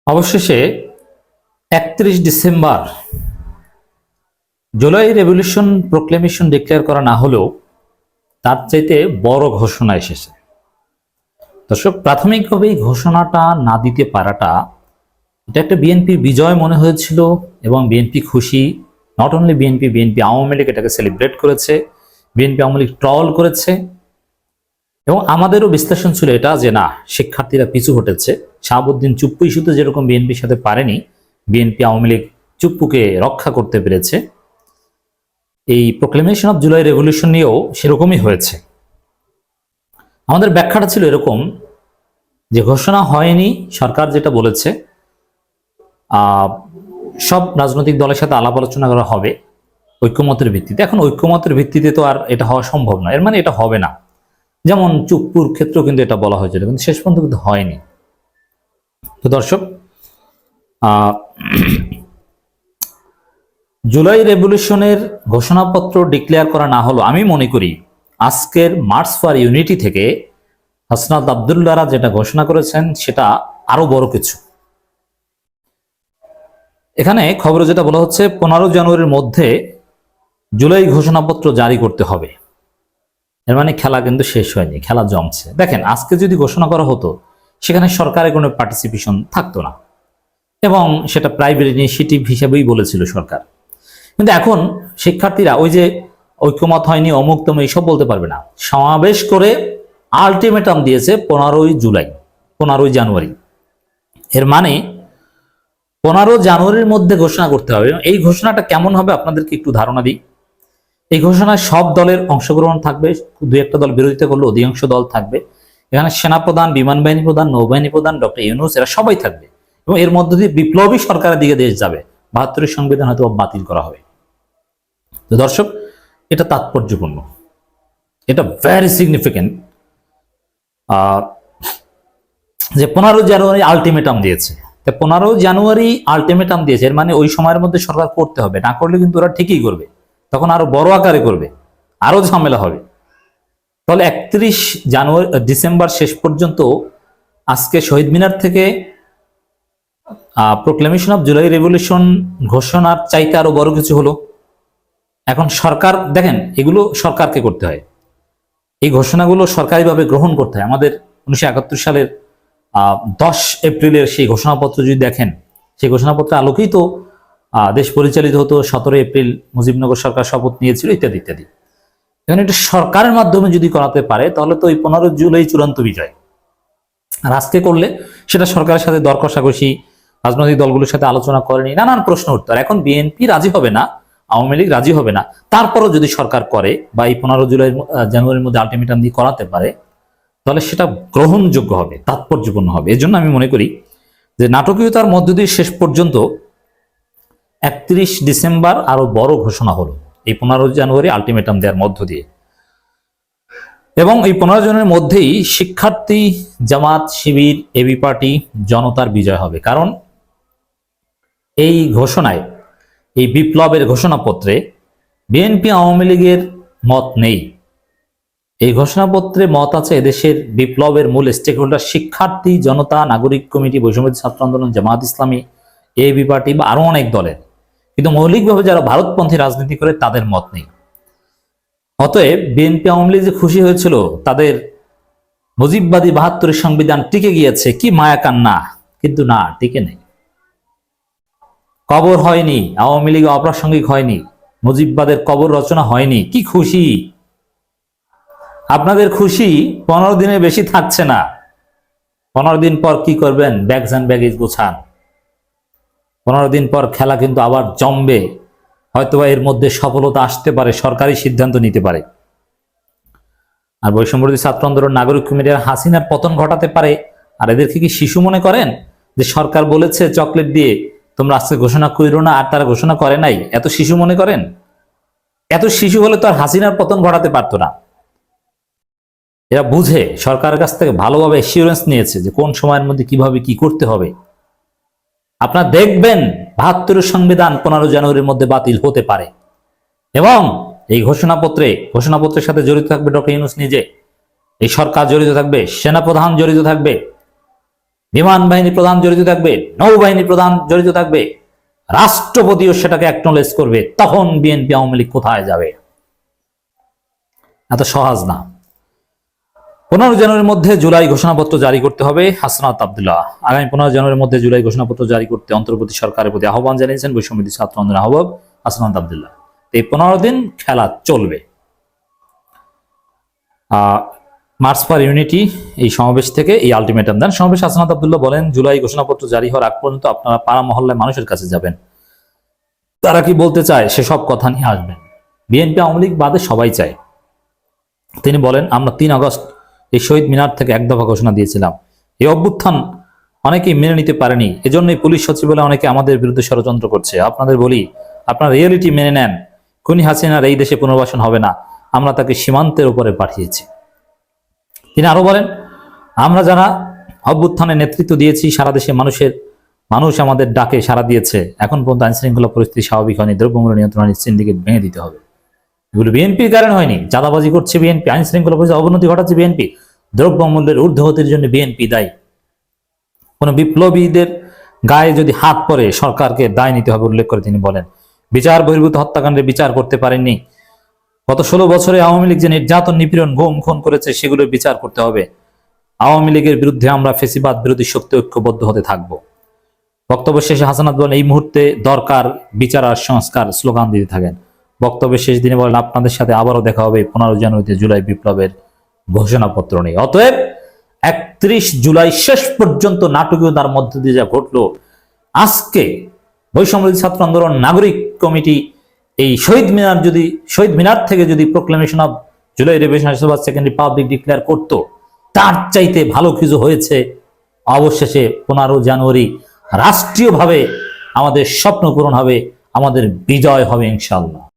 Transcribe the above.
অবশেষে 31 December July revolution proclamation declare করা না হলেও তার চাইতে বড় ঘোষণা এসেছে। দর্শক, প্রাথমিকভাবে এই ঘোষণাটা না দিতে পারাটা এটা একটা বিএনপির বিজয় মনে হয়েছিল এবং বিএনপি খুশি। Not only BNP Awami League এটাকে সেলিব্রেট করেছে, বিএনপি আওয়ামী লীগ ট্রল করেছে এবং আমাদেরও বিশ্লেষণ ছিল এটা যে না, শিক্ষার্থীরা পিছু হটেছে। শাহাবুদ্দিন চুপ্পু ইস্যুতে যেরকম বিএনপির সাথে পারেনি, বিএনপি আওয়ামী লীগ চুপ্পুকে রক্ষা করতে পেরেছে। এই প্রোক্লেমেশন অফ জুলাই রেভলিউশন নিয়েও সেরকমই হয়েছে। আমাদের ব্যাখ্যাটা ছিল এরকম যে ঘোষণা হয়নি, সরকার যেটা বলেছে সব রাজনৈতিক দলের সাথে আলাপ আলোচনা করা হবে ঐক্যমতের ভিত্তিতে। এখন ঐক্যমতের ভিত্তিতে তো আর এটা হওয়া সম্ভব নয়, এর মানে এটা হবে না। যেমন চুপ্পুর ক্ষেত্রেও কিন্তু এটা বলা হয়েছিল, কিন্তু শেষ পর্যন্ত কিন্তু হয়নি। তো দর্শক, জুলাই রেভলিউশনের ঘোষণাপত্র ডিক্লেয়ার করা না হলো, আমি মনে করি আজকের মার্চ ফর ইউনিটি থেকে হাসনাত আব্দুল্লাহরা যেটা ঘোষণা করেছেন সেটা আরো বড় কিছু। এখানে খবরে যেটা বলা হচ্ছে 15 জানুয়ারির মধ্যে জুলাই ঘোষণাপত্র জারি করতে হবে। এর মানে খেলা কিন্তু শেষ হয়নি, খেলা জমছে। দেখেন, আজকে যদি ঘোষণা করা হতো সেখানে সরকারের কোনো পার্টিসিপেশন থাকতো না এবং সেটা প্রাইভেট ইনিশিয়েটিভ হিসেবেই বলেছিল সরকার। কিন্তু এখন শিক্ষার্থীরা ওই যে ঐক্যমত হয়নি, অমুক তমুক এইসব বলতে পারবে না। সমাবেশ করে আলটিমেটাম দিয়েছে 15 জানুয়ারি। এর মানে 15 জানুয়ারির মধ্যে ঘোষণা করতে হবে। এই ঘোষণাটা কেমন হবে আপনাদেরকে একটু ধারণা দিই। এই ঘোষণায় সব দলের অংশগ্রহণ থাকবে, দুই একটা দল বিরোধিতা করলে অধিকাংশ দল থাকবে। এখানে সেনাপ্রধান, বিমান বাহিনী প্রধান, নৌবাহিনী প্রধান, ডক্টর ইউনূস, এরা সবাই থাকবে এবং এর মধ্য দিয়ে বিপ্লবী সরকারের দিকে দেশ যাবে। 72 সংবিধান হয়তো বাতিল করা হবে। তো দর্শক, এটা তাৎপর্যপূর্ণ, এটা ভেরি সিগনিফিকেন্ট যে 15 জানুয়ারি আলটিমেটাম দিয়েছে। 15 জানুয়ারি আলটিমেটাম দিয়েছে, এর মানে ওই সময়ের মধ্যে সরকার করতে হবে, না করলে কিন্তু ওরা ঠিকই করবে, তখন আরো বড় আকারে করবে, আরো ঝামেলা হবে। তাহলে 31 ডিসেম্বর শেষ পর্যন্ত আজকে শহীদ মিনার থেকে প্রোক্লেমেশন অফ জুলাই রেভলিউশন ঘোষণার চাইতে আরো বড় কিছু হলো। এখন সরকার দেখেন, এগুলো সরকারকে করতে হয়, এই ঘোষণাগুলো সরকারিভাবে গ্রহণ করতে হয়। আমাদের 1971 সালের 10 এপ্রিলের সেই ঘোষণাপত্র যদি দেখেন, সেই ঘোষণাপত্রের আলোকেই তো দেশ পরিচালিত হতো। 17 এপ্রিল মুজিবনগর সরকার শপথ নিয়েছিল, ইত্যাদি ইত্যাদি। এখন এটা সরকারের মাধ্যমে যদি করাতে পারে তাহলে তো ওই 15 জুলাই চূড়ান্ত বিজয়। আর আজকে করলে সেটা সরকারের সাথে দর কষাকষি, রাজনৈতিক দলগুলোর সাথে আলোচনা করেনি, নানান প্রশ্ন উঠতো। আর এখন বিএনপি রাজি হবে না, আওয়ামী লীগ রাজি হবে না, তারপরও যদি সরকার করে বা এই 15 জানুয়ারির মধ্যে আলটিমেটাম দিয়ে করাতে পারে তাহলে সেটা গ্রহণযোগ্য হবে, তাৎপর্যপূর্ণ হবে। এই জন্য আমি মনে করি যে নাটকীয়তার মধ্য দিয়ে শেষ পর্যন্ত 31 ডিসেম্বর আরো বড় ঘোষণা হলো এই 15 জানুয়ারি আলটিমেটাম দেওয়ার মধ্য দিয়ে। এবং এই 15 জনের মধ্যেই শিক্ষার্থী, জামাত, শিবির, এবি পার্টি, জনতার বিজয় হবে। কারণ এই ঘোষণায়, এই বিপ্লবের ঘোষণাপত্রে বিএনপি আওয়ামী লীগের মত নেই। এই ঘোষণাপত্রে মত আছে এদেশের বিপ্লবের মূল স্টেক হোল্ডার শিক্ষার্থী, জনতা, নাগরিক কমিটি, বৈষম্যবিরোধী ছাত্র আন্দোলন, জামাত ইসলামী, এবি পার্টি বা আরো অনেক দলের। কিন্তু মৌলিকভাবে যারা ভারতপন্থী রাজনীতি করে তাদের মত নেই। অতএব বিএনপি আওয়ামী লীগ যে খুশি হয়েছিল তাদের মুজিববাদী 72 সংবিধান টিকে গিয়েছে, কি মায়া কান্না, কিন্তু না, টিকে নেই। কবর হয়নি, আওয়ামী লীগ অপ্রাসঙ্গিক হয়নি, মুজিববাদের কবর রচনা হয়নি। কি খুশি আপনাদের! খুশি 15 দিনের বেশি থাকছে না। 15 দিন পর কি করবেন? Bags and baggage গোছান। 15 দিন পর খেলা কিন্তু আবার জমবে। হয়তোবা এর মধ্যে সফলতা আসতে পারে, সরকারি সিদ্ধান্ত নিতে পারে। আর বৈষম্যবিরোধী ছাত্র আন্দোলন, নাগরিক কমিটির হাসিনার পতন ঘটাতে পারে। আর এদেরকে কি শিশু মনে করেন যে সরকার বলেছে চকলেট দিয়ে তোমরা আজকে ঘোষণা করো না, আর তারা ঘোষণা করে নাই? এত শিশু মনে করেন? এত শিশু হলে তো আর হাসিনার পতন ঘটাতে পারতো না। এরা বুঝে, সরকারের কাছ থেকে ভালোভাবে অ্যাসিওরেন্স নিয়েছে যে কোন সময়ের মধ্যে কিভাবে কি করতে হবে। আপনারা দেখবেন 72 সংবিধান 15 জানুয়ারির মধ্যে বাতিল হতে পারে এবং এই ঘোষণাপত্রের সাথে জড়িত থাকবে ডক্টর ইউনূস নিজে, এই সরকার জড়িত থাকবে, সেনাপ্রধান জড়িত থাকবে, বিমান বাহিনী প্রধান জড়িত থাকবে, নৌবাহিনী প্রধান জড়িত থাকবে, রাষ্ট্রপতিও সেটাকে অ্যাকনলেজ করবে। তখন বিএনপি আওয়ামী লীগ কোথায় যাবে? এত সহজ না। 15 জানুয়ারির মধ্যে জুলাই ঘোষণাপত্র জারি করতে হবে হাসনাত আব্দুল্লাহ। আগামী 15 জানুয়ারির মধ্যে জুলাই ঘোষণাপত্র জারি করতে অন্তর্বর্তী সরকারের প্রতি আহ্বান জানিয়েছেন বৈষম্যবিরোধী ছাত্র আন্দোলনের আহ্বায়ক হাসনাত আব্দুল্লাহ। এই 15 দিন খেলা চলবে। মার্চ ফর ইউনিটি এই সমাবেশ থেকে এই আলটিমেটাম দেন। সমাবেশ হাসনাত আব্দুল্লাহ বলেন, জুলাই ঘোষণাপত্র জারি হওয়ার আগ পর্যন্ত আপনারা পাড়া মহল্লায় মানুষের কাছে যাবেন, তারা কি বলতে চায় সেসব কথা নিয়ে আসবেন। বিএনপি আওয়ামী লীগ বাদে সবাই চায়। তিনি বলেন, আমরা 3 আগস্ট এই শহীদ মিনার থেকে এক দফা ঘোষণা দিয়েছিলাম। এই অভ্যুত্থান অনেকেই মেনে নিতে পারেনি, এজন্যই পুলিশ সচিবালয় অনেকে আমাদের বিরুদ্ধে ষড়যন্ত্র করছে। আপনাদের বলি, আপনারা রিয়েলিটি মেনে নেন। খুনি হাসিনার এই দেশে পুনর্বাসন হবে না, আমরা তাকে সীমান্তের উপরে পাঠিয়েছি। তিনি আরো বলেন, আমরা যারা অভ্যুত্থানে নেতৃত্ব দিয়েছি, সারা দেশে মানুষ আমাদের ডাকে সাড়া দিয়েছে। এখন পর্যন্ত আইন শৃঙ্খলা পরিস্থিতি স্বাভাবিক হয়নি, দ্রব্যমূল্য নিয়ন্ত্রণের সিন্ডিকেট ভেঙে দিতে হবে। এগুলো বিএনপির কারণ হয়নি, চাঁদাবাজি করছে বিএনপি, আইন শৃঙ্খলা পরিস্থিতি অবনতি ঘটাচ্ছে বিএনপি, দ্রব্যমূল্যের ঊর্ধ্বগতির জন্য বিএনপি দায়ী। কোন বিপ্লবীদের গায়ে যদি হাত পড়ে সরকারকে দায় নিতে হবে উল্লেখ করে তিনি বলেন, বিচার বহির্ভূত হত্যাকাণ্ডের বিচার করতে পারেননি। গত 16 বছরে আওয়ামী লীগ যে নির্যাতন, নিপীড়ন, গুম খুন করেছে সেগুলোর বিচার করতে হবে। আওয়ামী লীগের বিরুদ্ধে আমরা ফেসিবাদ বিরোধী শক্তি ঐক্যবদ্ধ হতে থাকব। বক্তব্য শেষে হাসানাত বলেন, এই মুহূর্তে দরকার বিচার আর সংস্কার স্লোগান দিতে থাকেন। বক্তব্যের শেষ দিনে বলেন, আপনাদের সাথে আবারও দেখা হবে 15 জানুয়ারিতে জুলাই বিপ্লবের ঘোষণাপত্র নিয়ে। অতএব 31 জুলাই শেষ পর্যন্ত নাটকীয়তার মধ্য দিয়ে যা ঘটলো, আজকে বৈষম্যবিরোধী ছাত্র আন্দোলন নাগরিক কমিটি এই শহীদ মিনার থেকে যদি proclamation of July revolution second Republic declare করতো, তার চাইতে ভালো কিছু হয়েছে। অবশেষে 15 জানুয়ারি রাষ্ট্রীয়ভাবে আমাদের স্বপ্ন পূরণ হবে, আমাদের বিজয় হবে ইনশাআল্লাহ।